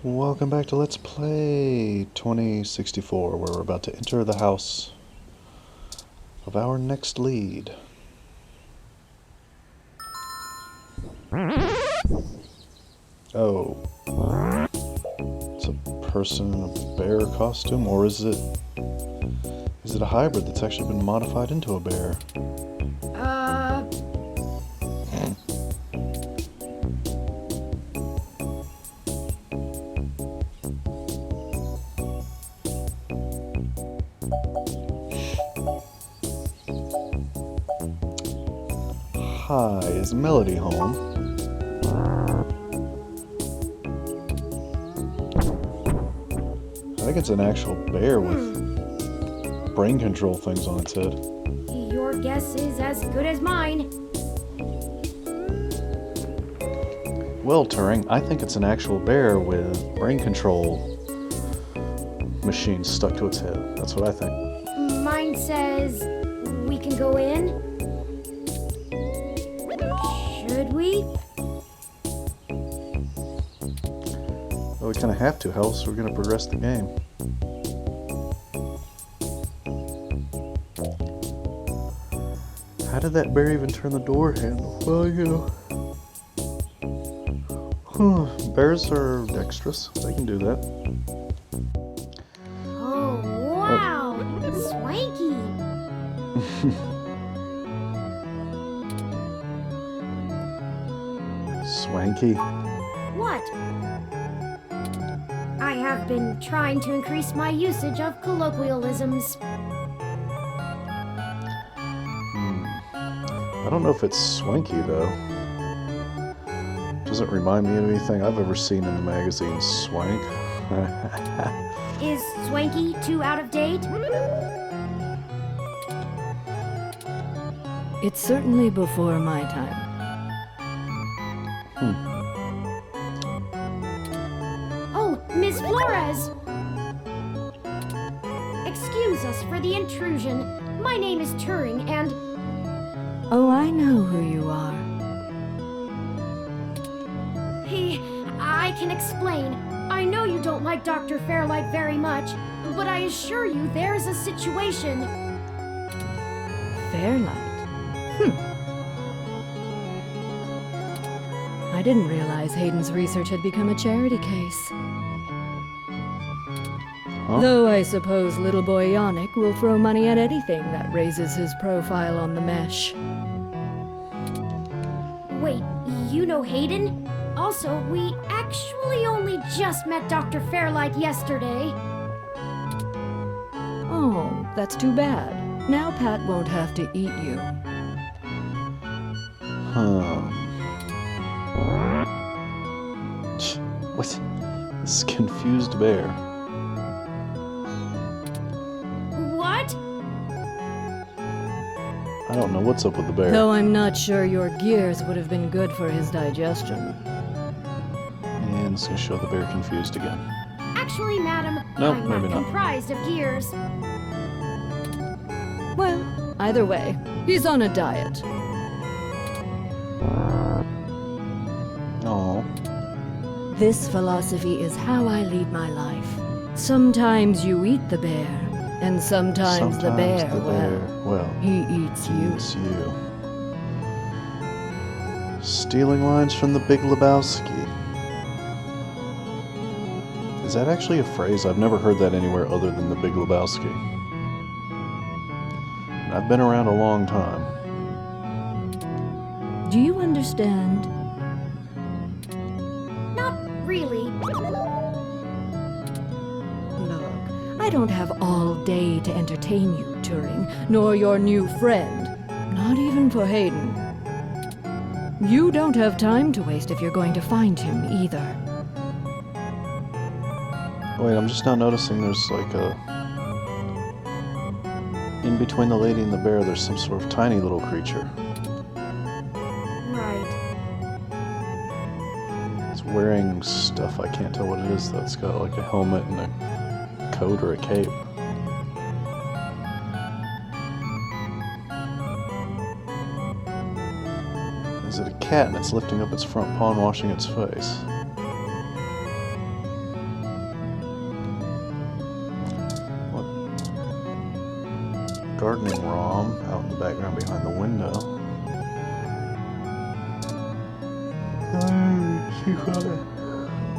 Welcome back to Let's Play 2064, where we're about to enter the house of our next lead. Oh. It's a person in a bear costume, or is it a hybrid that's actually been modified into a bear? Hi, is Melody home? I think it's an actual bear with brain control things on its head. Your guess is as good as mine. Well, Turing, I think it's an actual bear with brain control machines stuck to its head. That's what I think. Mine says we can go in. Should we? Well, we kind of have to, how else we're going to progress the game. How did that bear even turn the door handle? Well, you know. Bears are dexterous. They can do that. Oh, wow! Swanky! Swanky. What? I have been trying to increase my usage of colloquialisms. I don't know if it's swanky, though. Doesn't remind me of anything I've ever seen in the magazine Swank. Is swanky too out of date? It's certainly before my time. Oh, Miss Flores! Excuse us for the intrusion. My name is Turing, and Oh, I know who you are. I can explain. I know you don't like Dr. Fairlight very much, but I assure you there's a situation. Fairlight. I didn't realize Hayden's research had become a charity case. Huh? Though I suppose little boy Yannick will throw money at anything that raises his profile on the mesh. Wait, you know Hayden? Also, we actually only just met Dr. Fairlight yesterday. Oh, that's too bad. Now Pat won't have to eat you. What? This confused bear. What? I don't know what's up with the bear. Though I'm not sure your gears would have been good for his digestion. And it's going to show the bear confused again. Actually, madam, Nope, I'm maybe not not. comprised of gears. Well, either way, he's on a diet. Oh. This philosophy is how I lead my life. Sometimes you eat the bear, and sometimes the bear, well, he eats you. eats you. Stealing lines from the Big Lebowski. Is that actually a phrase? I've never heard that anywhere other than the Big Lebowski. And I've been around a long time. Do you understand? Not really. Look, I don't have all day to entertain you, Turing, nor your new friend. Not even for Hayden. You don't have time to waste if you're going to find him either. Wait, I'm just now noticing there's like a... In between the lady and the bear, there's some sort of tiny little creature. Right. It's wearing stuff, I can't tell what it is though. It's got like a helmet and a coat or a cape. Is it a cat and it's lifting up its front paw and washing its face? gardening ROM out in the background behind the window.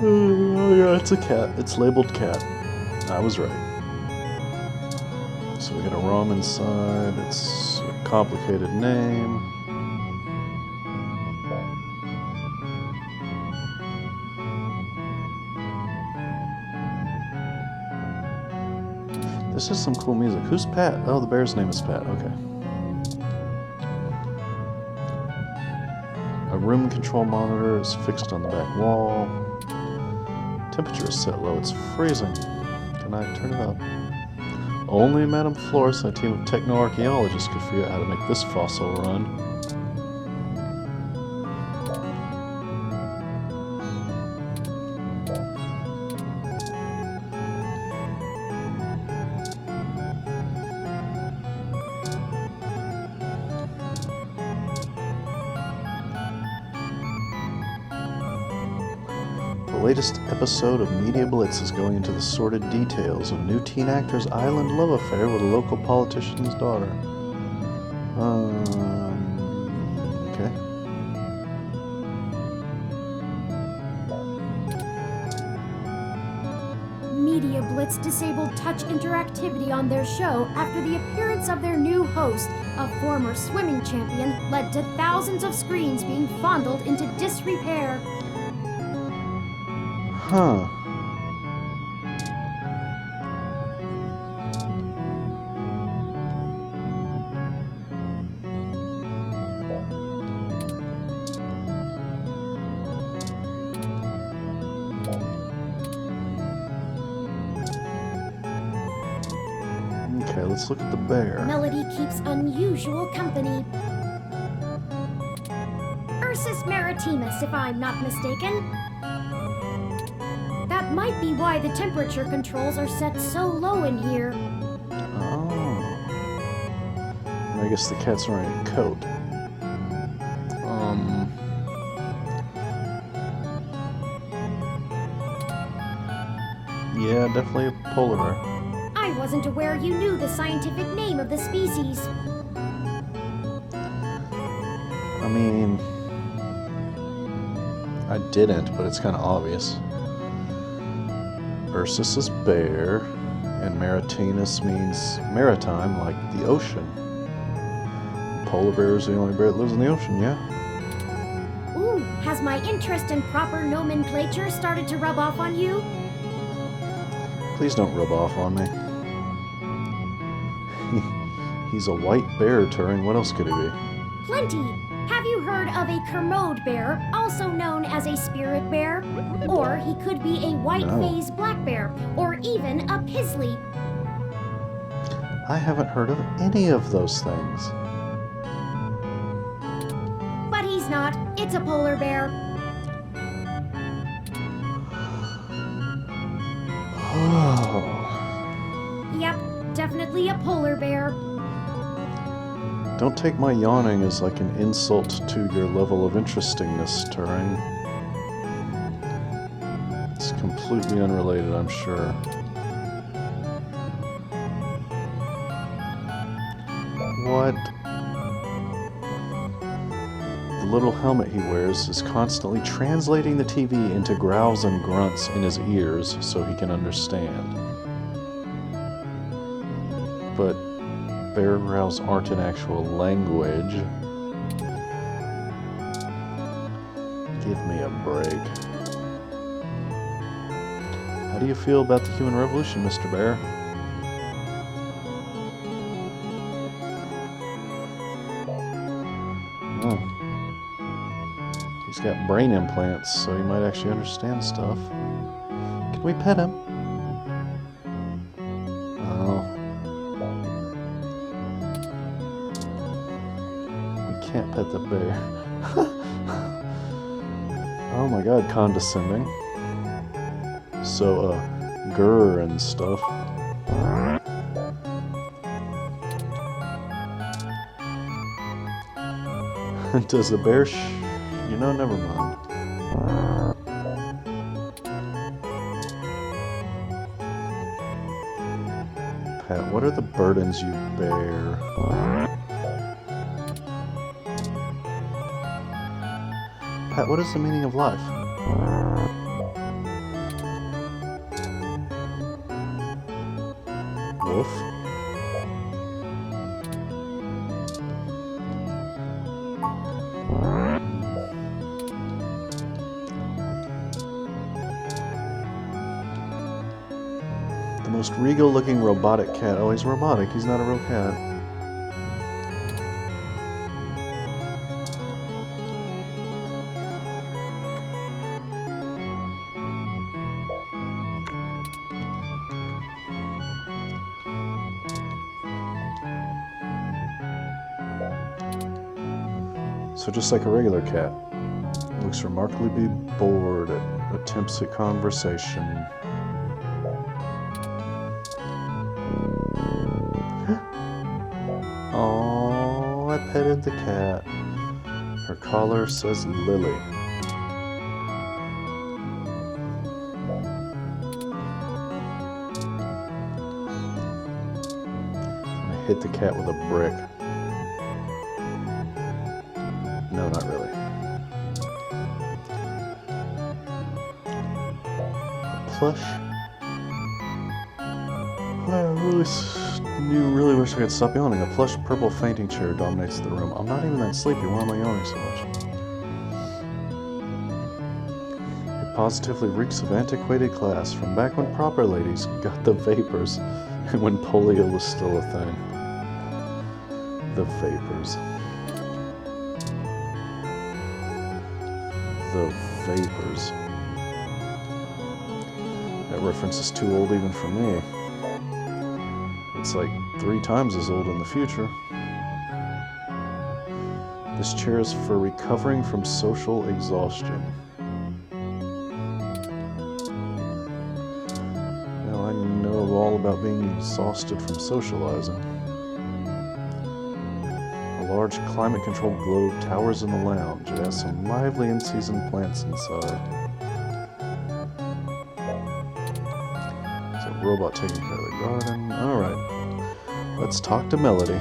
Oh yeah, it's a cat. It's labeled cat. I was right. So we got a ROM inside. It's a complicated name. This is some cool music. Who's Pat? Oh, the bear's name is Pat. Okay. A room control monitor is fixed on the back wall. Temperature is set low. It's freezing. Can I turn it up? Only Madame Flores and a team of techno-archaeologists could figure out how to make this fossil run. The latest episode of Media Blitz is going into the sordid details of new teen actor's island love affair with a local politician's daughter. Okay. Media Blitz disabled touch interactivity on their show after the appearance of their new host, a former swimming champion, led to thousands of screens being fondled into disrepair. Huh. Okay, let's look at the bear. Melody keeps unusual company. Ursus maritimus, if I'm not mistaken. That might be why the temperature controls are set so low in here. Oh. And I guess the cat's wearing a coat. Yeah, definitely a polar bear. I wasn't aware you knew the scientific name of the species. I mean, I didn't, but it's kind of obvious. Ursus is bear, and maritinus means maritime, like the ocean. Polar bear is the only bear that lives in the ocean, yeah? Ooh, has my interest in proper nomenclature started to rub off on you? Please don't rub off on me. He's a white bear, Turing. What else could he be? Plenty. Have you heard of a Kermode bear, also known as a spirit bear? Or he could be a white-faced black bear, or even a Pisley. I haven't heard of any of those things. But he's not. It's a polar bear. Oh. Yep, definitely a polar bear. Don't take my yawning as like an insult to your level of interestingness, Turing. It's completely unrelated, I'm sure. What? The little helmet he wears is constantly translating the TV into growls and grunts in his ears so he can understand. But bear growls aren't an actual language. Give me a break. How do you feel about the human revolution, Mr. Bear? Oh. He's got brain implants, so he might actually understand stuff. Can we pet him? Oh. We can't pet the bear. Oh my god, condescending. So, grr and stuff. Does the bear you know, never mind. Pat, what are the burdens you bear? Pat, what is the meaning of life? Woof. The most regal-looking robotic cat. Oh, he's robotic. He's not a real cat. So just like a regular cat, looks remarkably bored, attempts at conversation. Oh, I petted the cat. Her collar says Lily. I hit the cat with a brick. No, not really. A plush. I really wish I could stop yawning. A plush purple fainting chair dominates the room. I'm not even that sleepy. Why am I yawning so much? It positively reeks of antiquated class from back when proper ladies got the vapors and when polio was still a thing. The vapors. The vapors. That reference is too old even for me. It's like 3 times as old in the future. This chair is for recovering from social exhaustion. Now I know all about being exhausted from socializing. A large climate-controlled globe towers in the lounge. It has some lively in-season plants inside. There's a robot taking care of the garden. Alright, let's talk to Melody.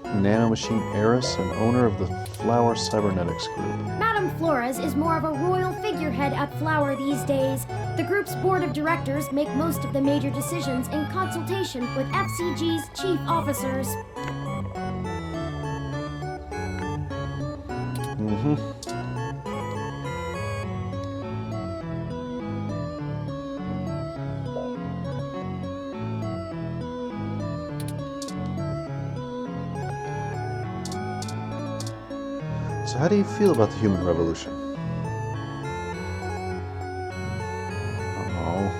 Nanomachine heiress and owner of the Flower Cybernetics Group. Madame Flores is more of a royal figurehead at Flower these days. The group's board of directors make most of the major decisions in consultation with FCG's chief officers. So how do you feel about the human revolution? Oh.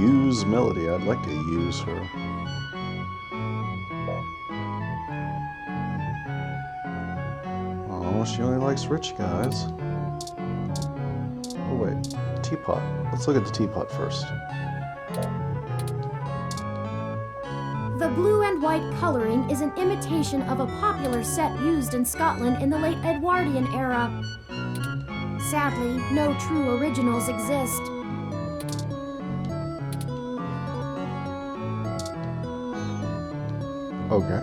Use Melody. I'd like to use her. Oh, she only likes rich guys. Oh wait, teapot. Let's look at the teapot first. The blue and white coloring is an imitation of a popular set used in Scotland in the late Edwardian era. Sadly, no true originals exist. Okay.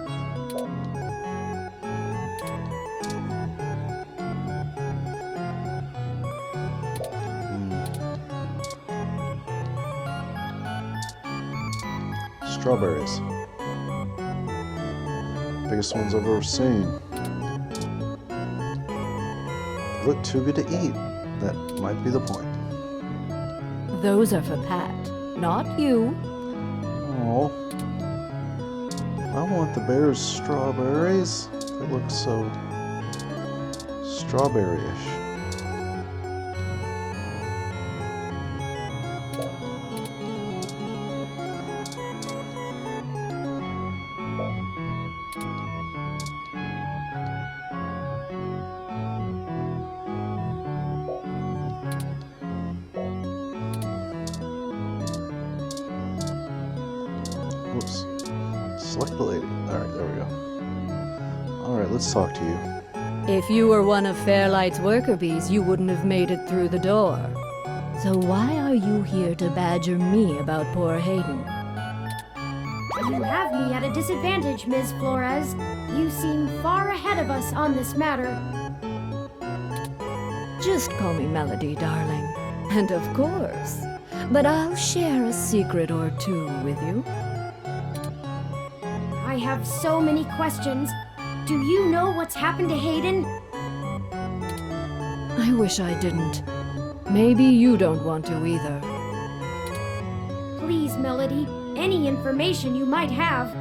Strawberries. Biggest ones I've ever seen. They look too good to eat. That might be the point. Those are for Pat, not you. Oh. I want the bear's strawberries. They look so strawberry-ish. Whoops. Select the lady. Alright, there we go. Alright, let's talk to you. If you were one of Fairlight's worker bees, you wouldn't have made it through the door. So why are you here to badger me about poor Hayden? You have me at a disadvantage, Ms. Flores. You seem far ahead of us on this matter. Just call me Melody, darling. And of course. But I'll share a secret or two with you. I have so many questions. Do you know what's happened to Hayden? I wish I didn't. Maybe you don't want to either. Please, Melody, any information you might have.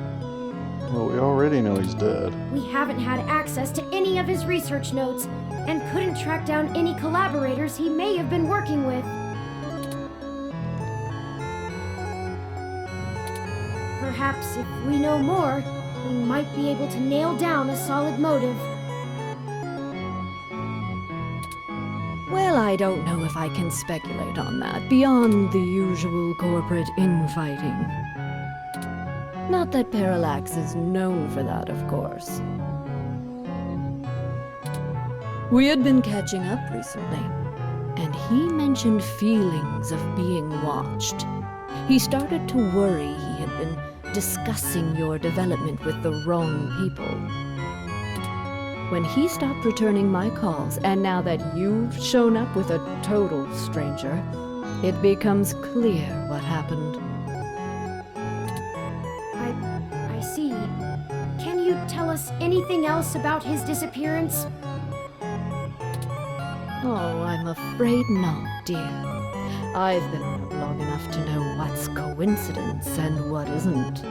Well, we already know he's dead. We haven't had access to any of his research notes and couldn't track down any collaborators he may have been working with. Perhaps if we know more, we might be able to nail down a solid motive. Well, I don't know if I can speculate on that, beyond the usual corporate infighting. Not that Parallax is known for that, of course. We had been catching up recently, and he mentioned feelings of being watched. He started to worry he had been discussing your development with the wrong people. When he stopped returning my calls, and now that you've shown up with a total stranger, it becomes clear what happened. I see. Can you tell us anything else about his disappearance? Oh, I'm afraid not, dear. I've been around long enough to know what's coincidence and what isn't.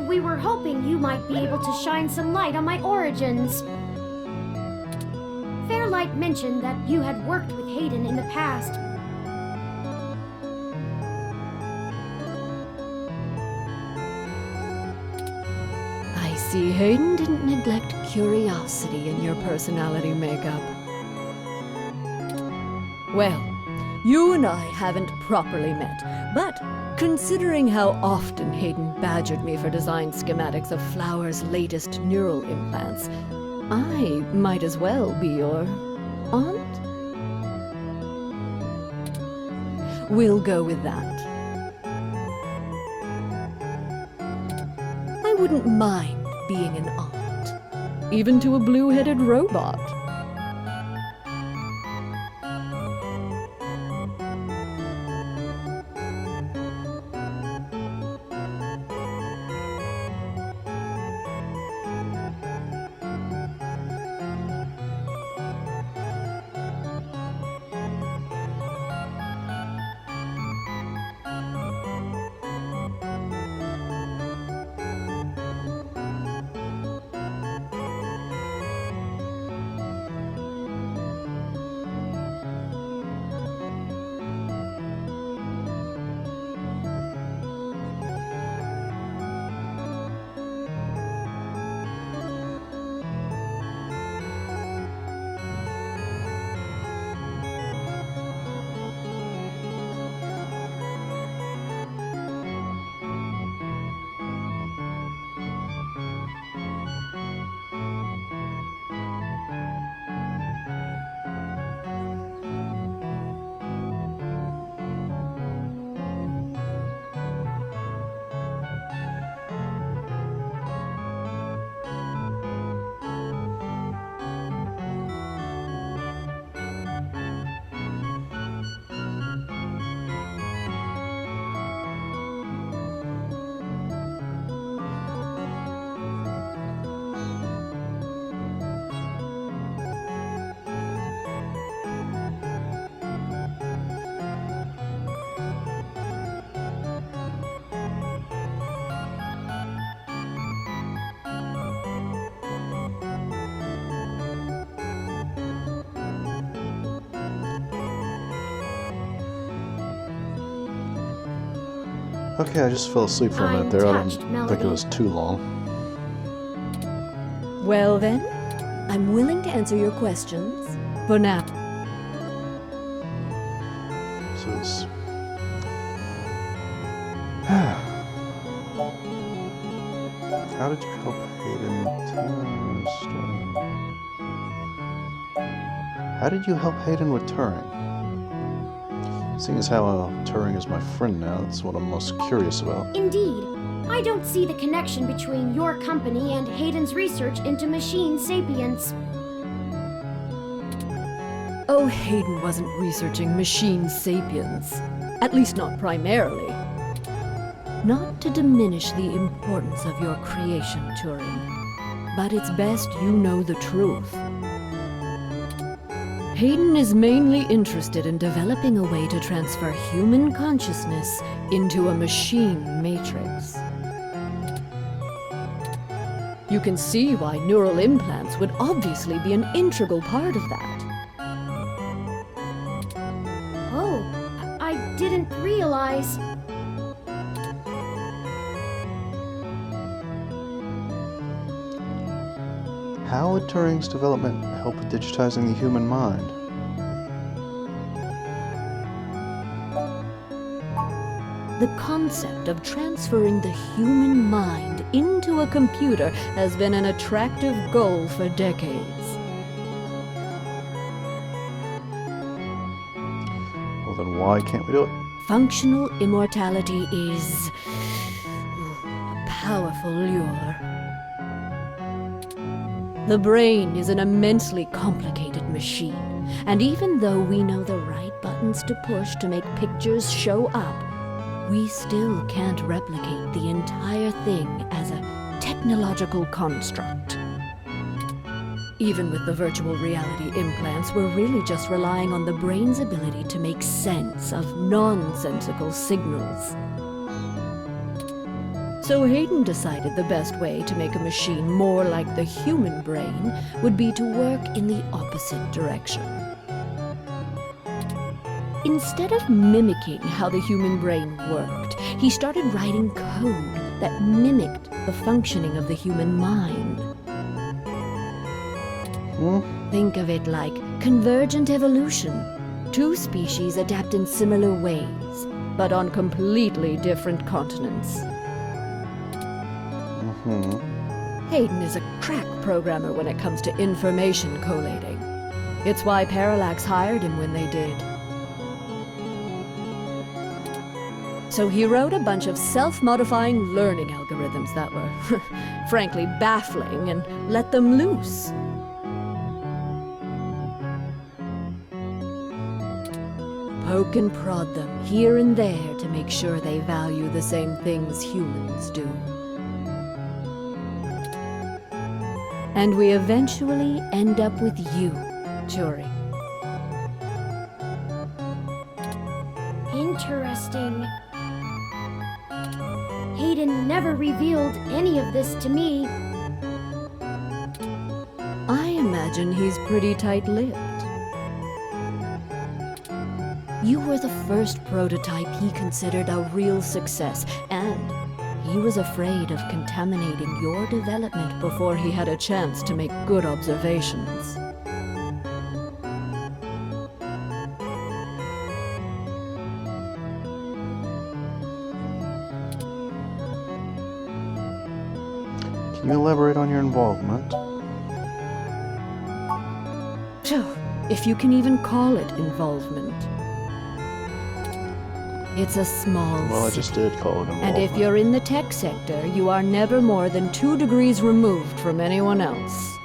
We were hoping you might be able to shine some light on my origins. Fairlight mentioned that you had worked with Hayden in the past. I see Hayden didn't neglect curiosity in your personality makeup. Well, you and I haven't properly met, but considering how often Hayden badgered me for design schematics of Flower's latest neural implants, I might as well be your aunt? We'll go with that. I wouldn't mind being an aunt, even to a blue-headed robot. Okay, I just fell asleep for a minute I'm there. I touched, don't think it Melody. was too long. Well then, I'm willing to answer your questions for now. So it's... How did you help Hayden? How did you help Hayden with Turing? Seeing as how Turing is my friend now, that's what I'm most curious about. Indeed. I don't see the connection between your company and Hayden's research into machine sapience. Oh, Hayden wasn't researching machine sapiens. At least not primarily. Not to diminish the importance of your creation, Turing, but it's best you know the truth. Hayden is mainly interested in developing a way to transfer human consciousness into a machine matrix. You can see why neural implants would obviously be an integral part of that. Oh, I didn't realize. How would Turing's development help with digitizing the human mind? The concept of transferring the human mind into a computer has been an attractive goal for decades. Well, then why can't we do it? Functional immortality is a powerful lure. The brain is an immensely complicated machine, and even though we know the right buttons to push to make pictures show up, we still can't replicate the entire thing as a technological construct. Even with the virtual reality implants, we're really just relying on the brain's ability to make sense of nonsensical signals. So Hayden decided the best way to make a machine more like the human brain would be to work in the opposite direction. Instead of mimicking how the human brain worked, he started writing code that mimicked the functioning of the human mind. Think of it like convergent evolution. Two species adapt in similar ways, but on completely different continents. Hayden is a crack programmer when it comes to information collating. It's why Parallax hired him when they did. So he wrote a bunch of self-modifying learning algorithms that were, frankly, baffling and let them loose. Poke and prod them here and there to make sure they value the same things humans do. And we eventually end up with you, Turing. Interesting. Hayden never revealed any of this to me. I imagine he's pretty tight-lipped. You were the first prototype he considered a real success, and he was afraid of contaminating your development before he had a chance to make good observations. Can you elaborate on your involvement? If you can even call it involvement. It's a small Well, I just did call it involvement. And if you're in the tech sector, you are never more than 2 degrees removed from anyone else.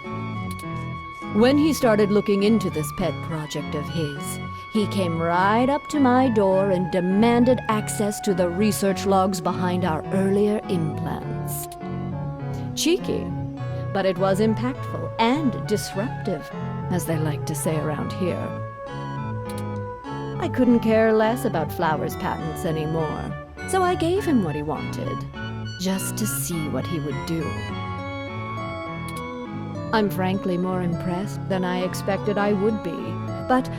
When he started looking into this pet project of his, he came right up to my door and demanded access to the research logs behind our earlier implants. Cheeky, but it was impactful and disruptive, as they like to say around here. I couldn't care less about Flowers' patents anymore, so I gave him what he wanted, just to see what he would do. I'm frankly more impressed than I expected I would be, but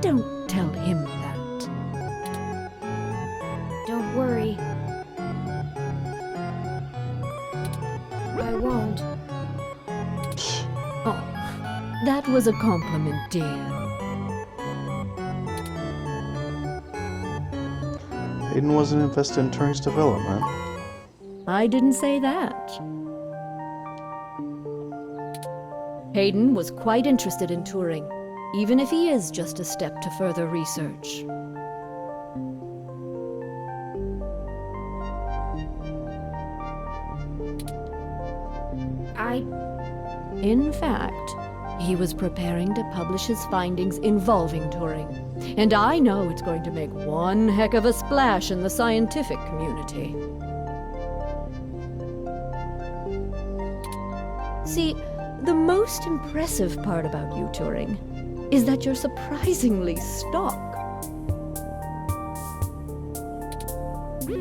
don't tell him that. Don't worry. I won't. Oh, that was a compliment, dear. Hayden wasn't invested in Turing's development. I didn't say that. Hayden was quite interested in Turing, even if he is just a step to further research. In fact, he was preparing to publish his findings involving Turing. And I know it's going to make one heck of a splash in the scientific community. See, the most impressive part about you, Turing, is that you're surprisingly stock.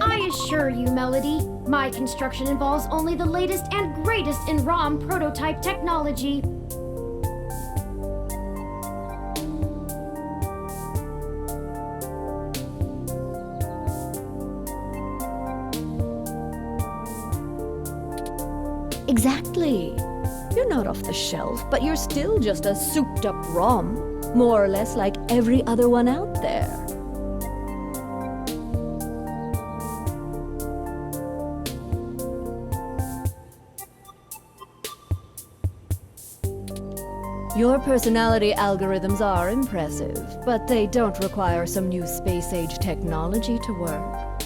I assure you, Melody, my construction involves only the latest and greatest in ROM prototype technology. Exactly. You're not off the shelf, but you're still just a souped-up ROM, more or less like every other one out there. Your personality algorithms are impressive, but they don't require some new space-age technology to work.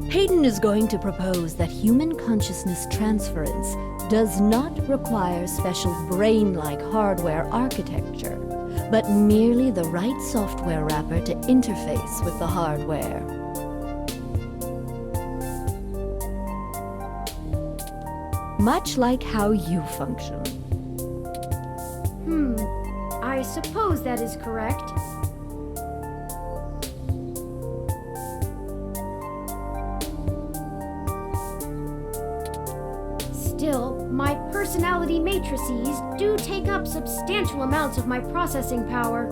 Hayden is going to propose that human consciousness transference does not require special brain-like hardware architecture, but merely the right software wrapper to interface with the hardware. Much like how you function. I suppose that is correct. Still, my personality matrices do take up substantial amounts of my processing power.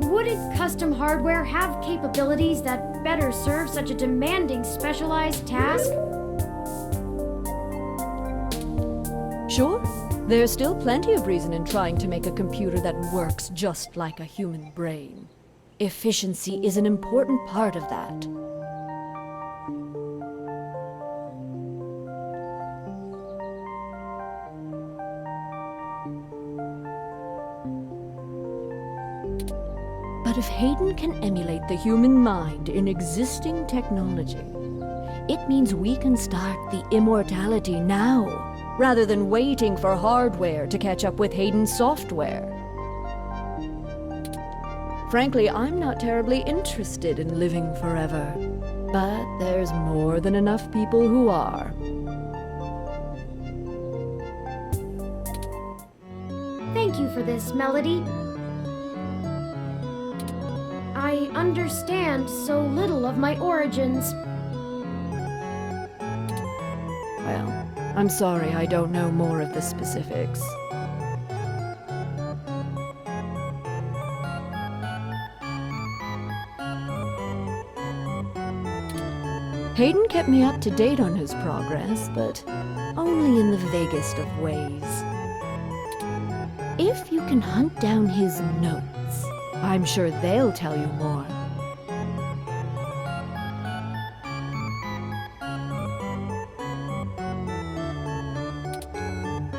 Wouldn't custom hardware have capabilities that better serve such a demanding specialized task? Sure. There's still plenty of reason in trying to make a computer that works just like a human brain. Efficiency is an important part of that. But if Hayden can emulate the human mind in existing technology, it means we can start the immortality now, rather than waiting for hardware to catch up with Hayden's software. Frankly, I'm not terribly interested in living forever, but there's more than enough people who are. Thank you for this, Melody. I understand so little of my origins. Well, I'm sorry I don't know more of the specifics. Hayden kept me up to date on his progress, but only in the vaguest of ways. If you can hunt down his notes, I'm sure they'll tell you more.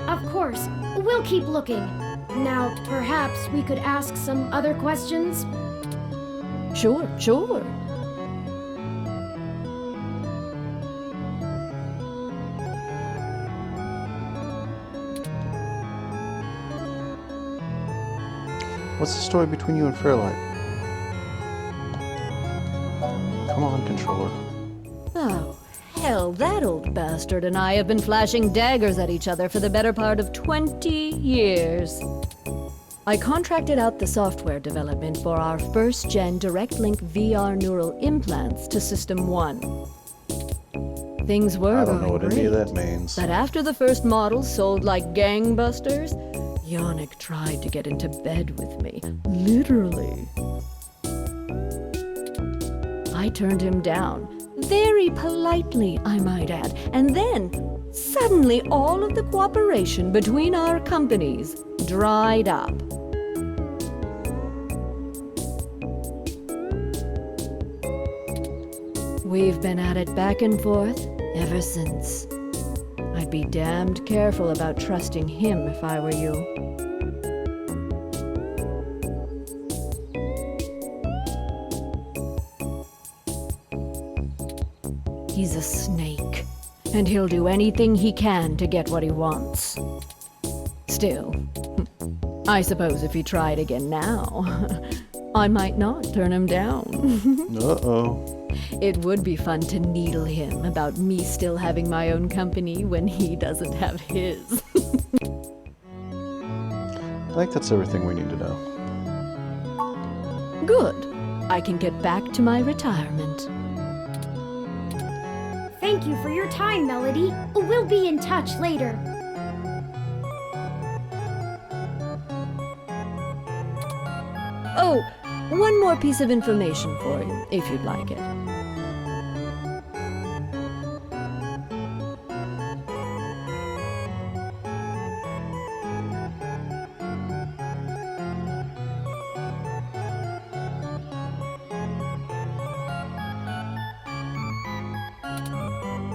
Of course, we'll keep looking. Now, perhaps we could ask some other questions? Sure. What's the story between you and Fairlight? Come on, controller. Oh, hell, that old bastard and I have been flashing daggers at each other for the better part of 20 years. I contracted out the software development for our first-gen direct-link VR neural implants to System 1. Things were I don't know what going any of great, that means. but after the first model sold like gangbusters, Yannick tried to get into bed with me, literally. I turned him down, very politely, I might add, and then, suddenly all of the cooperation between our companies dried up. We've been at it back and forth ever since. I'd be damned careful about trusting him if I were you. He's a snake, and he'll do anything he can to get what he wants. Still, I suppose if he tried again now, I might not turn him down. Uh-oh. It would be fun to needle him about me still having my own company when he doesn't have his. I think that's everything we need to know. Good. I can get back to my retirement. Thank you for your time, Melody. We'll be in touch later. Oh, one more piece of information for you, if you'd like it.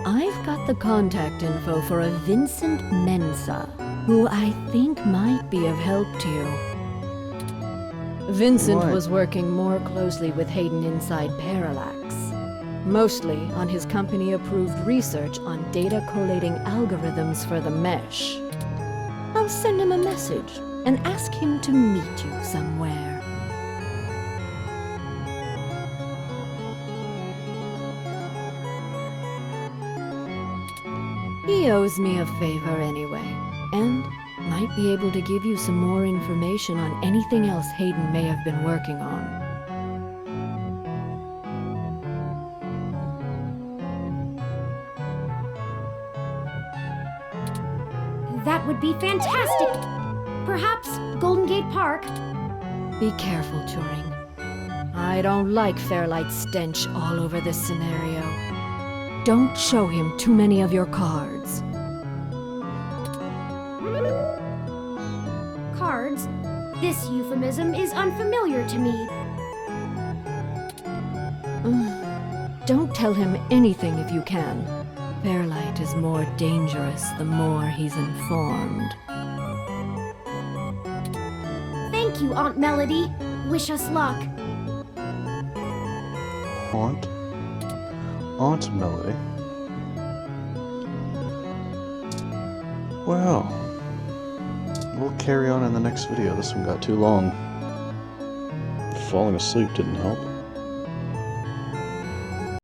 I've got the contact info for a Vincent Mensa, who I think might be of help to you. Vincent Right. was working more closely with Hayden inside Parallax, mostly on his company-approved research on data collating algorithms for the mesh. I'll send him a message and ask him to meet you somewhere. He owes me a favor anyway, and might be able to give you some more information on anything else Hayden may have been working on. That would be fantastic. Perhaps Golden Gate Park. Be careful, Turing. I don't like Fairlight's stench all over this scenario. Don't show him too many of your cards. Cards? This euphemism is unfamiliar to me. Don't tell him anything if you can. Fairlight is more dangerous the more he's informed. Thank you, Aunt Melody. Wish us luck. Aunt Melody. Well, we'll carry on in the next video. This one got too long. Falling asleep didn't help.